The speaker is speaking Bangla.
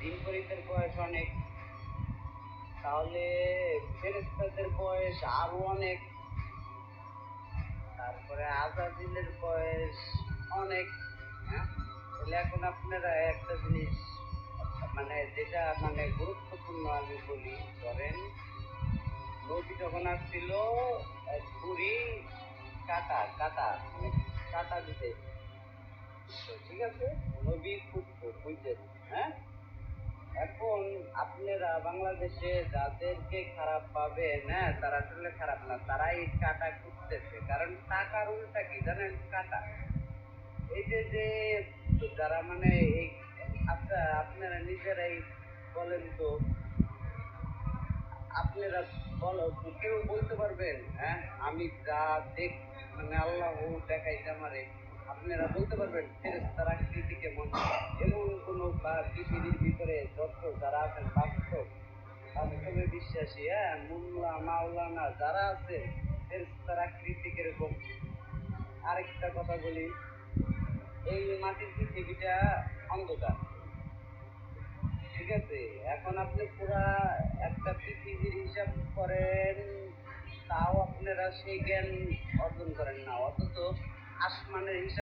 জিনপরিতের বয়স অনেক, তাহলে ফেরেশতাদের বয়স আরো অনেক, তারপরে আজাজিলের বয়স অনেক। হ্যাঁ, তাহলে এখন আপনারা একটা জিনিস মানে যেটা মানে গুরুত্বপূর্ণ আমি বলি, ধরেন নদী যখন আসছিল ছুরি কাটা কাটা মানে কাটা দিতে, ঠিক আছে, নবীর পুত্র বুঝলেন। হ্যাঁ, এখন আপনারা বাংলাদেশে যাদেরকে খারাপ পাবেন, হ্যাঁ, তারা আসলে খারাপ না, তারাই কাটা খুঁজতেছে, কারণ টাকার উল্টা কি জানেন? কাটা। এই যে যে যারা মানে এই, আচ্ছা আপনারা নিজেরাই বলেন তো, আপনারা বলো, কেউ বলতে পারবেন? হ্যাঁ, আমি যা দেখ মানে আল্লাহ দেখাইছে আমারে, আপনারা বলতে পারবেন ফেরেশতার আকৃতি কেমন? এমন কোন বা পৃথিবীর ভিতরে যত যারা আছেন বাস্তব বাস্তবে বিশ্বাসী, হ্যাঁ, মোল্লা মাওলানা যারা আছে, ফেরেশতার আকৃতি কিরকম? আরেকটা কথা বলি, এই মাটির পৃথিবীটা অন্ধকার, ঠিক আছে? এখন আপনি পুরা একটা পৃথিবীর হিসাব করেন, তাও আপনারা সেই জ্ঞান অর্জন করেন না, অথচ আসমানের হিসাব